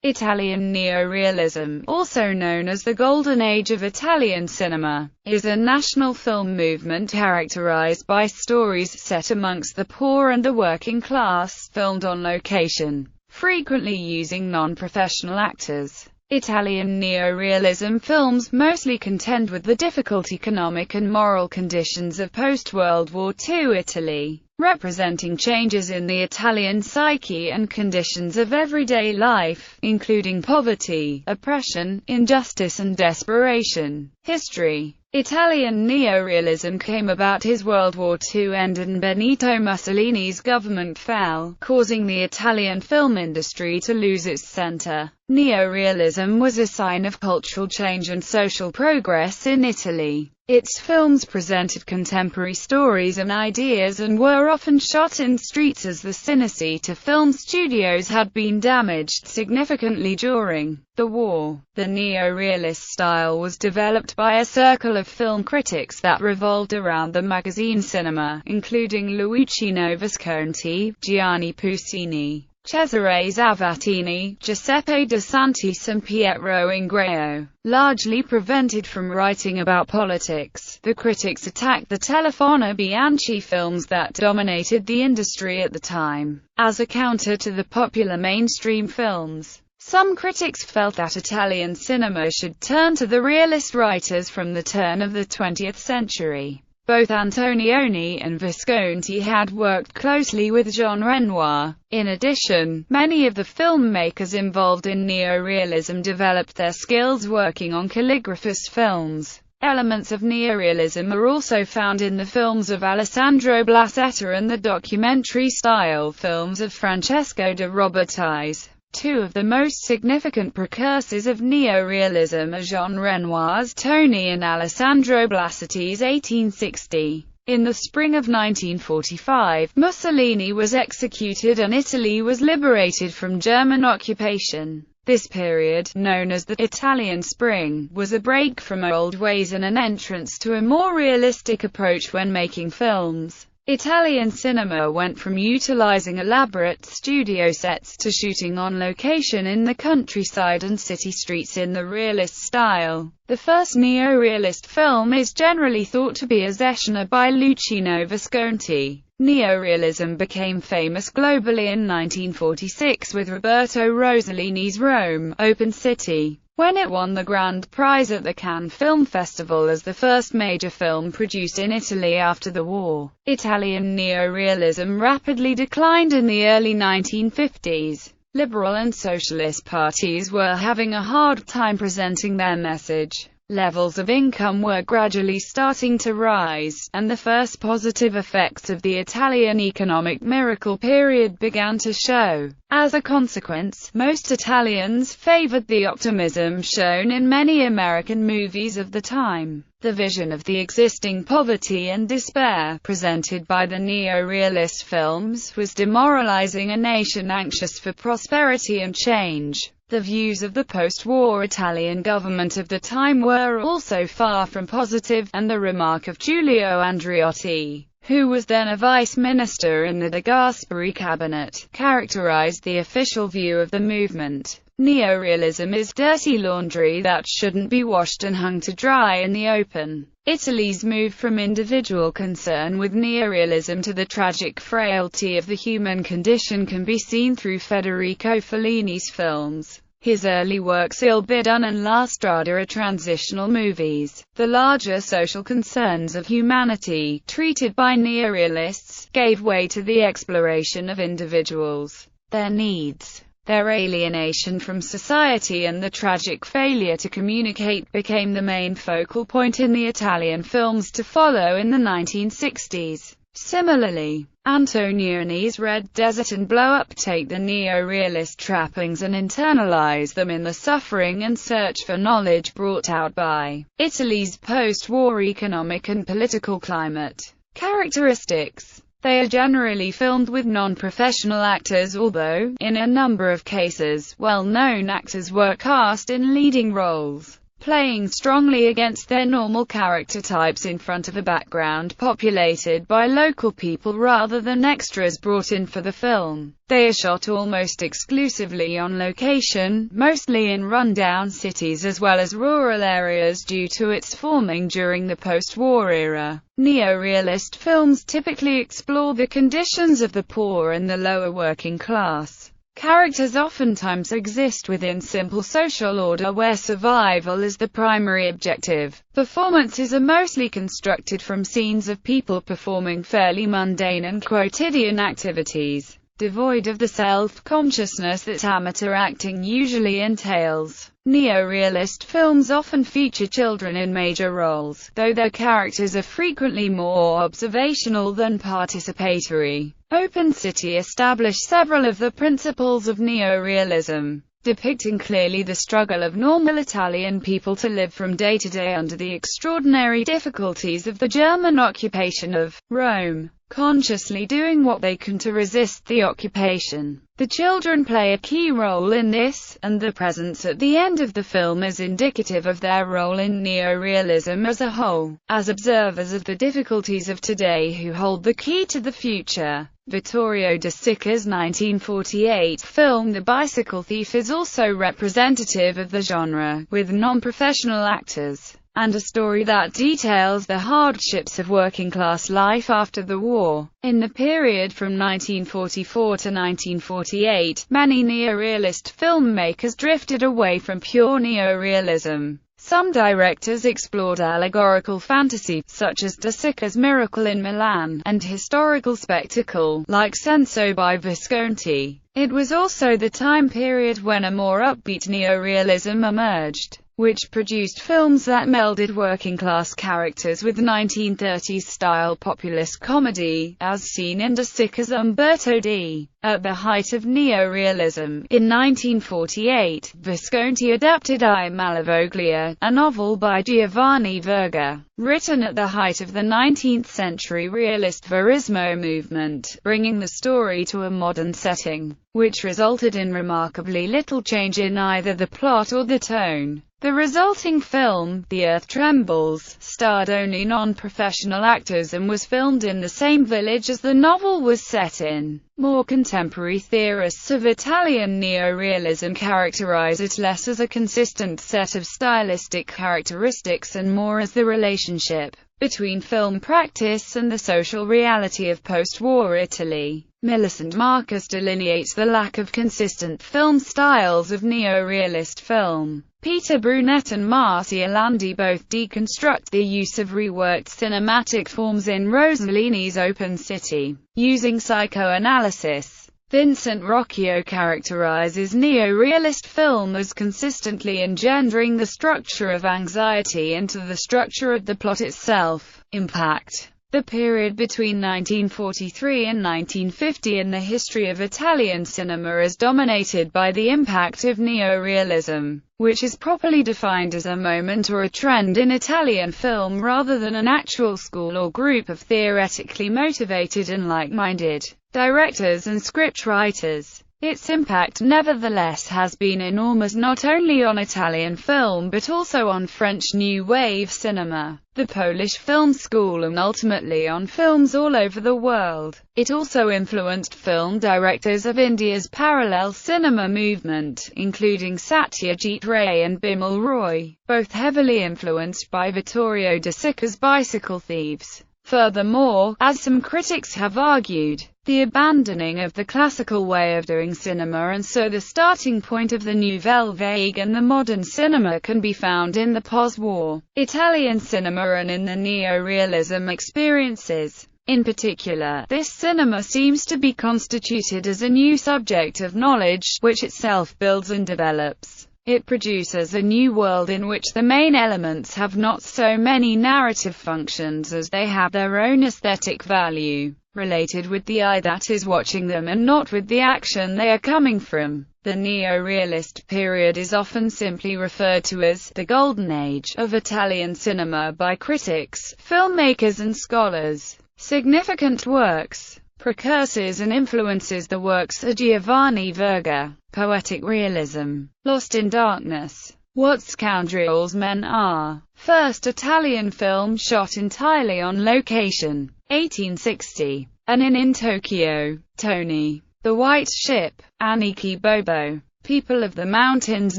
Italian neorealism, also known as the Golden Age of Italian cinema, is a national film movement characterized by stories set amongst the poor and the working class, filmed on location, frequently using non-professional actors. Italian neorealism films mostly contend with the difficult economic and moral conditions of post-World War II Italy, representing changes in the Italian psyche and conditions of everyday life, including poverty, oppression, injustice and desperation. History. Italian neorealism came about as World War II ended and Benito Mussolini's government fell, causing the Italian film industry to lose its center. Neorealism was a sign of cultural change and social progress in Italy. Its films presented contemporary stories and ideas and were often shot in streets as the Cinecittà film studios had been damaged significantly during the war. The neorealist style was developed by a circle of film critics that revolved around the magazine cinema, including Luigino Visconti, Gianni Puccini, Cesare Zavattini, Giuseppe De Santis and Pietro Ingrao. Largely prevented from writing about politics, the critics attacked the Telefono Bianchi films that dominated the industry at the time, as a counter to the popular mainstream films. Some critics felt that Italian cinema should turn to the realist writers from the turn of the 20th century. Both Antonioni and Visconti had worked closely with Jean Renoir. In addition, many of the filmmakers involved in neorealism developed their skills working on calligraphist films. Elements of neorealism are also found in the films of Alessandro Blassetta and the documentary-style films of Francesco de Robertis. Two of the most significant precursors of neorealism are Jean Renoir's Tony and Alessandro Blassetti's 1860. In the spring of 1945, Mussolini was executed and Italy was liberated from German occupation. This period, known as the Italian Spring, was a break from old ways and an entrance to a more realistic approach when making films. Italian cinema went from utilizing elaborate studio sets to shooting on location in the countryside and city streets in the realist style. The first neorealist film is generally thought to be Zecchino by Luigino Visconti. Neorealism became famous globally in 1946 with Roberto Rossellini's Rome, Open City, when it won the grand prize at the Cannes Film Festival as the first major film produced in Italy after the war. Italian neorealism rapidly declined in the early 1950s. Liberal and socialist parties were having a hard time presenting their message. Levels of income were gradually starting to rise, and the first positive effects of the Italian economic miracle period began to show. As a consequence, most Italians favored the optimism shown in many American movies of the time. The vision of the existing poverty and despair presented by the neorealist films was demoralizing a nation anxious for prosperity and change. The views of the post-war Italian government of the time were also far from positive, and the remark of Giulio Andreotti, who was then a vice minister in the De Gasperi cabinet, characterized the official view of the movement. Neorealism is dirty laundry that shouldn't be washed and hung to dry in the open. Italy's move from individual concern with neorealism to the tragic frailty of the human condition can be seen through Federico Fellini's films. His early works Il Bidone and La Strada are transitional movies. The larger social concerns of humanity, treated by neorealists, gave way to the exploration of individuals, their needs, their alienation from society and the tragic failure to communicate became the main focal point in the Italian films to follow in the 1960s. Similarly, Antonioni's Red Desert and Blow Up take the neorealist trappings and internalize them in the suffering and search for knowledge brought out by Italy's post-war economic and political climate. Characteristics. They are generally filmed with non-professional actors, although, in a number of cases, well-known actors were cast in leading roles. playing strongly against their normal character types in front of a background populated by local people rather than extras brought in for the film. They are shot almost exclusively on location, mostly in rundown cities as well as rural areas due to its forming during the post-war era. Neorealist films typically explore the conditions of the poor and the lower working class. Characters oftentimes exist within simple social order where survival is the primary objective. Performances are mostly constructed from scenes of people performing fairly mundane and quotidian activities, devoid of the self-consciousness that amateur acting usually entails. Neorealist films often feature children in major roles, though their characters are frequently more observational than participatory. Open City established several of the principles of neorealism, depicting clearly the struggle of normal Italian people to live from day to day under the extraordinary difficulties of the German occupation of Rome, consciously doing what they can to resist the occupation. The children play a key role in this, and the presence at the end of the film is indicative of their role in neorealism as a whole, as observers of the difficulties of today who hold the key to the future. Vittorio De Sica's 1948 film The Bicycle Thief is also representative of the genre, with non-professional actors, and a story that details the hardships of working-class life after the war. In the period from 1944 to 1948, many neorealist filmmakers drifted away from pure neorealism. Some directors explored allegorical fantasy, such as De Sica's Miracle in Milan, and historical spectacle, like Senso by Visconti. It was also the time period when a more upbeat neorealism emerged, which produced films that melded working-class characters with 1930s-style populist comedy, as seen in De Sica's Umberto D. At the height of neorealism, in 1948, Visconti adapted I Malavoglia, a novel by Giovanni Verga, written at the height of the 19th-century realist Verismo movement, bringing the story to a modern setting, which resulted in remarkably little change in either the plot or the tone. The resulting film, The Earth Trembles, starred only non-professional actors and was filmed in the same village as the novel was set in. More contemporary theorists of Italian neorealism characterize it less as a consistent set of stylistic characteristics and more as the relationship between film practice and the social reality of post-war Italy. Millicent Marcus delineates the lack of consistent film styles of neorealist film. Peter Brunette and Marcia Landi both deconstruct the use of reworked cinematic forms in Rossellini's Open City, using psychoanalysis. Vincent Rocchio characterizes neorealist film as consistently engendering the structure of anxiety into the structure of the plot itself. Impact. The period between 1943 and 1950 in the history of Italian cinema is dominated by the impact of neorealism, which is properly defined as a moment or a trend in Italian film rather than an actual school or group of theoretically motivated and like-minded directors and scriptwriters. Its impact nevertheless has been enormous not only on Italian film but also on French New Wave cinema, the Polish film school and ultimately on films all over the world. It also influenced film directors of India's parallel cinema movement, including Satyajit Ray and Bimal Roy, both heavily influenced by Vittorio De Sica's Bicycle Thieves. Furthermore, as some critics have argued, the abandoning of the classical way of doing cinema and so the starting point of the Nouvelle Vague and the modern cinema can be found in the post-war Italian cinema and in the neorealism experiences. In particular, this cinema seems to be constituted as a new subject of knowledge, which itself builds and develops. It produces a new world in which the main elements have not so many narrative functions as they have their own aesthetic value, related with the eye that is watching them and not with the action they are coming from. The neo-realist period is often simply referred to as the golden age of Italian cinema by critics, filmmakers and scholars. Significant works, precursors and influences. The works are Giovanni Verga, Poetic Realism, Lost in Darkness, What Scoundrels Men Are. First Italian film shot entirely on location. 1860. An Inn in Tokyo. Tony. The White Ship. Aniki Bobo. People of the Mountains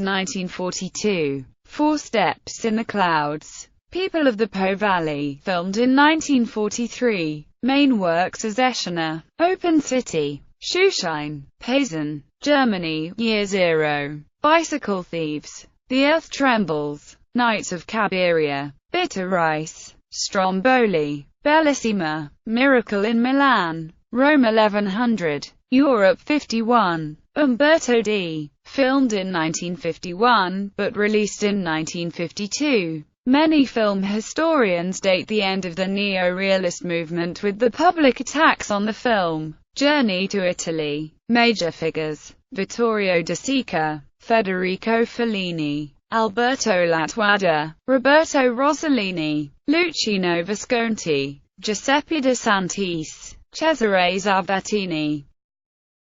1942. Four Steps in the Clouds. People of the Po Valley, filmed in 1943. Main works as Eschina. Open City. Schuhschein. Payson. Germany, Year Zero. Bicycle Thieves. The Earth Trembles. Knights of Cabiria. Bitter Rice. Stromboli. Bellissima. Miracle in Milan. Rome 1100. Europe 51. Umberto D. Filmed in 1951, but released in 1952. Many film historians date the end of the neorealist movement with the public attacks on the film. Journey to Italy. Major figures. Vittorio De Sica. Federico Fellini. Alberto Lattuada. Roberto Rossellini. Luchino Visconti. Giuseppe De Santis. Cesare Zavattini.